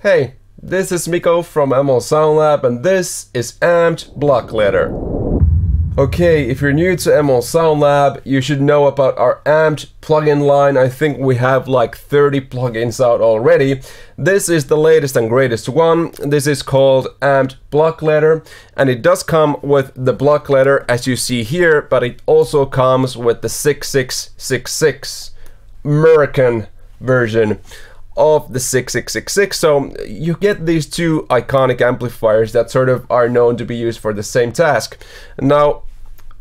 Hey, this is Mikko from ML Sound Lab, and this is Amped Block Letter. Okay, if you're new to ML Sound Lab, you should know about our Amped plugin line. I think we have like 30 plugins out already. This is the latest and greatest one. This is called Amped Block Letter, and it does come with the block letter as you see here, but it also comes with the 6666 American version of the 6666. So you get these two iconic amplifiers that sort of are known to be used for the same task. Now,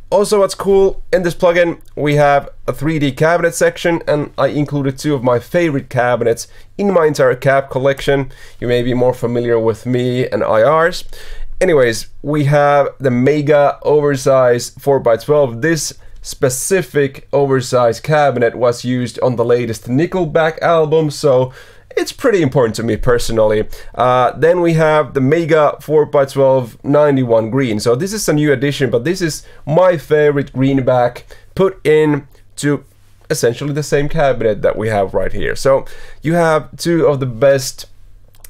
also what's cool, in this plugin we have a 3D cabinet section, and I included two of my favorite cabinets in my entire cab collection. You may be more familiar with me and IRs. Anyways, we have the mega oversized 4x12. This specific oversized cabinet was used on the latest Nickelback album, so it's pretty important to me personally. Then we have the Mega 4x12 91 green. So this is a new addition, but this is my favorite greenback put in to essentially the same cabinet that we have right here. So you have two of the best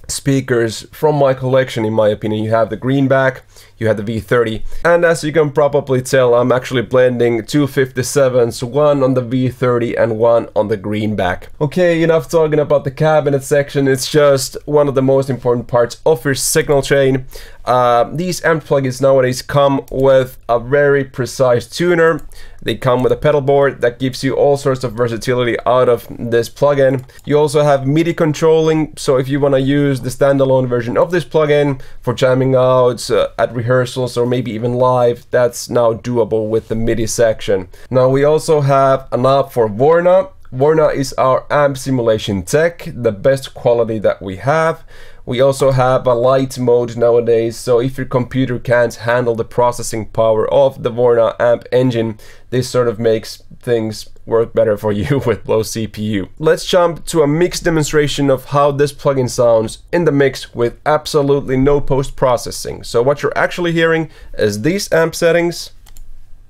speakers from my collection, in my opinion. You have the greenback, you have the V30, and as you can probably tell, I'm actually blending two 57s, one on the V30 and one on the greenback. Okay, enough talking about the cabinet section. It's just one of the most important parts of your signal chain. These amp plugins nowadays come with a very precise tuner. They come with a pedal board that gives you all sorts of versatility out of this plugin. You also have MIDI controlling, so if you want to use the standalone version of this plugin for jamming out at rehearsals or maybe even live, that's now doable with the MIDI section. Now we also have a knob for Vorna. Vorna is our amp simulation tech, the best quality that we have. We also have a light mode nowadays, so if your computer can't handle the processing power of the Vorna amp engine, this sort of makes things work better for you with low CPU. Let's jump to a mix demonstration of how this plugin sounds in the mix with absolutely no post-processing. So what you're actually hearing is these amp settings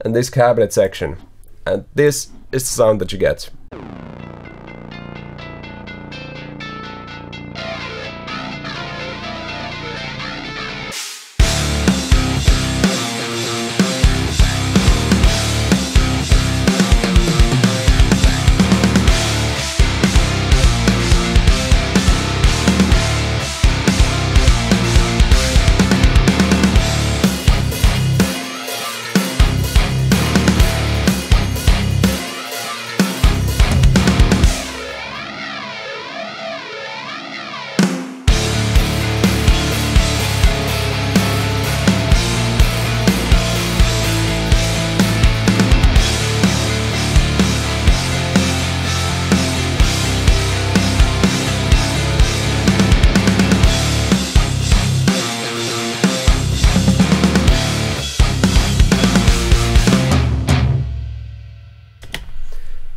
and this cabinet section, and this is the sound that you get.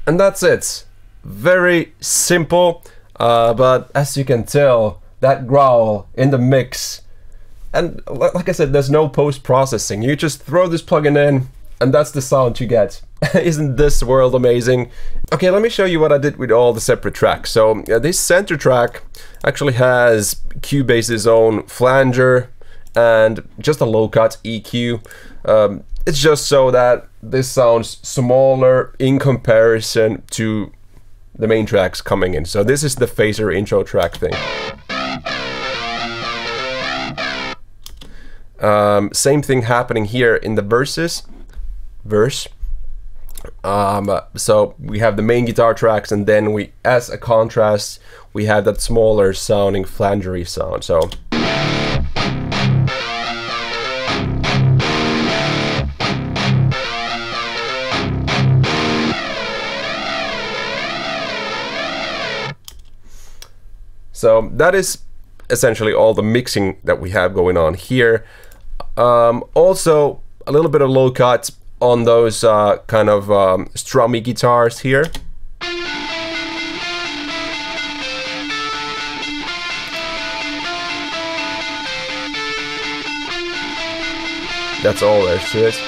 And that's it. Very simple, but as you can tell, that growl in the mix, and like I said, there's no post-processing. You just throw this plugin in, and that's the sound you get. Isn't this world amazing? Okay, let me show you what I did with all the separate tracks. So this center track actually has Cubase's own flanger and just a low-cut EQ. It's just so that this sounds smaller in comparison to the main tracks coming in. So this is the phaser intro track thing. Same thing happening here in the verse. So we have the main guitar tracks, and then we, as a contrast, we have that smaller sounding flangery sound. So that is essentially all the mixing that we have going on here. Also, a little bit of low cut on those kind of strummy guitars here. That's all there is to it.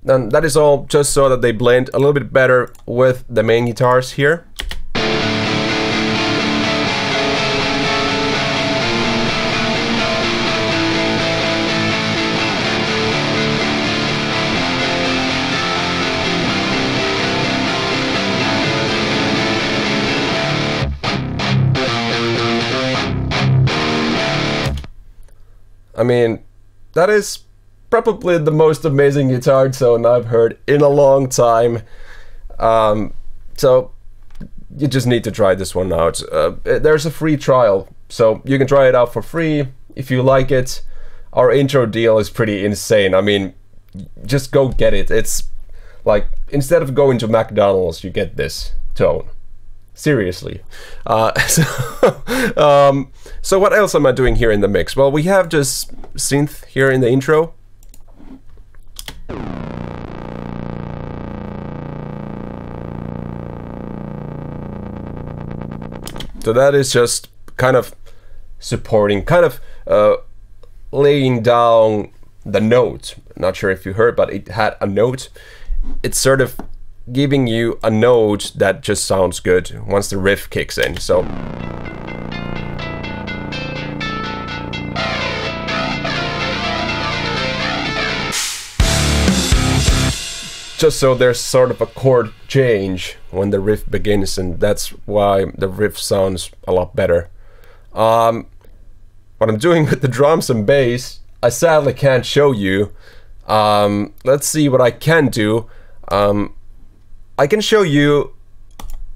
And that is all just so that they blend a little bit better with the main guitars here. I mean, that is probably the most amazing guitar tone I've heard in a long time. So you just need to try this one out. There's a free trial, so you can try it out for free if you like it. Our intro deal is pretty insane. I mean, just go get it. It's like, instead of going to McDonald's, you get this tone. Seriously. So what else am I doing here in the mix? Well, we have just synth here in the intro. So that is just kind of supporting, kind of laying down the note. Not sure if you heard, but it had a note. It's sort of giving you a note that just sounds good once the riff kicks in. So just so there's sort of a chord change when the riff begins, and that's why the riff sounds a lot better. What I'm doing with the drums and bass, I sadly can't show you. Let's see what I can do. I can show you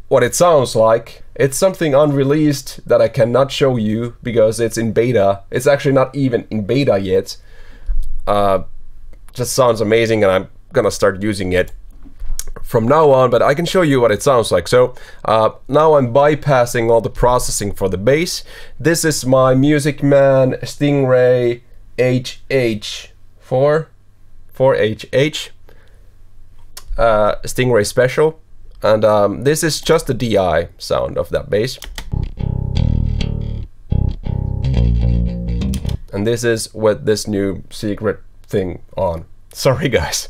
what it sounds like. It's something unreleased that I cannot show you because it's in beta. It's actually not even in beta yet. Just sounds amazing, and I'm gonna start using it from now on, but I can show you what it sounds like. So now I'm bypassing all the processing for the bass. This is my Music Man Stingray HH4HH Stingray Special, and this is just the DI sound of that bass. And this is with this new secret thing on. Sorry guys.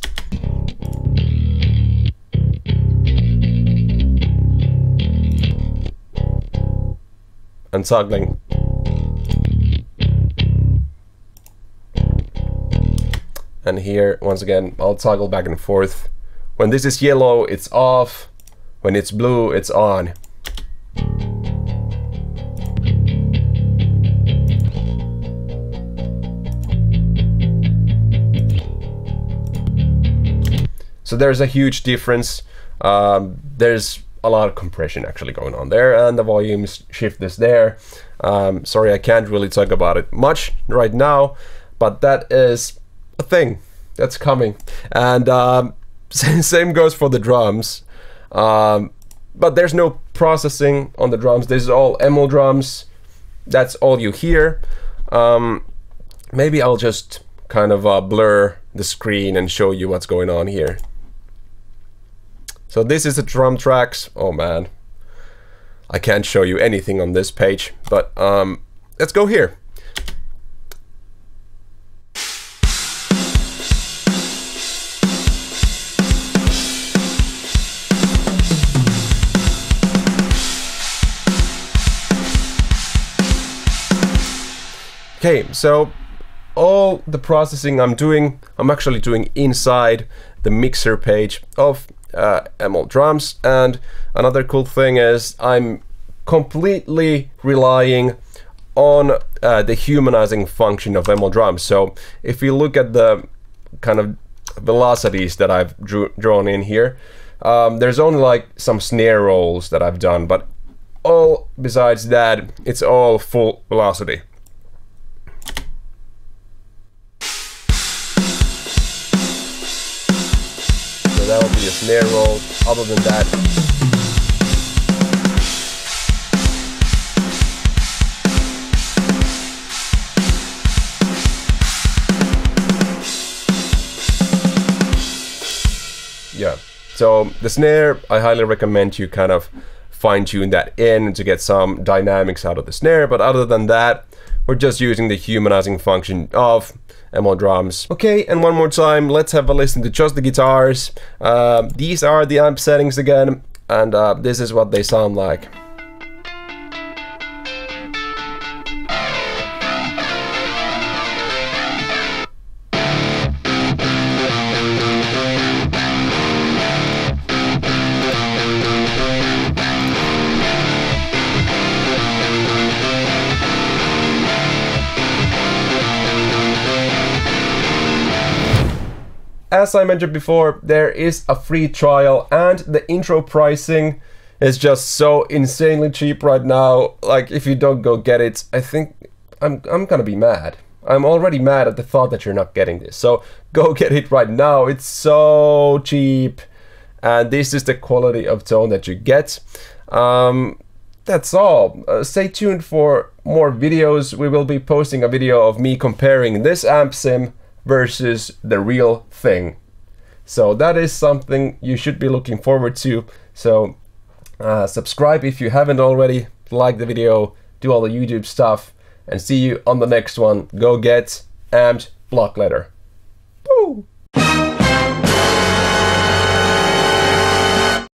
And toggling. And here, once again, I'll toggle back and forth. When this is yellow, it's off. When it's blue, it's on. So there's a huge difference. There's a lot of compression actually going on there, and the volume shift is there. Sorry, I can't really talk about it much right now, but that is a thing that's coming. And same goes for the drums. But there's no processing on the drums. This is all EML drums. That's all you hear. Maybe I'll just kind of blur the screen and show you what's going on here. So this is the drum tracks. Oh man, I can't show you anything on this page, but let's go here. Okay, so all the processing I'm actually doing inside the mixer page of EML drums. And another cool thing is I'm completely relying on the humanizing function of EML drums. So if you look at the kind of velocities that I've drawn in here, there's only like some snare rolls that I've done, but all besides that, it's all full velocity. That will be a snare roll. Other than that, yeah. So the snare, I highly recommend you kind of fine-tune that in to get some dynamics out of the snare. But other than that, we're just using the humanizing function of EML drums. Okay, and one more time, let's have a listen to just the guitars. These are the amp settings again, and this is what they sound like. as I mentioned before, there is a free trial, and the intro pricing is just so insanely cheap right now. Like, if you don't go get it, I think I'm gonna be mad. I'm already mad at the thought that you're not getting this. So go get it right now. It's so cheap, and this is the quality of tone that you get. That's all. Stay tuned for more videos. We will be posting a video of me comparing this amp sim versus the real thing. So that is something you should be looking forward to. So subscribe if you haven't already, like the video, do all the YouTube stuff, and see you on the next one. Go get Amped Block Letter.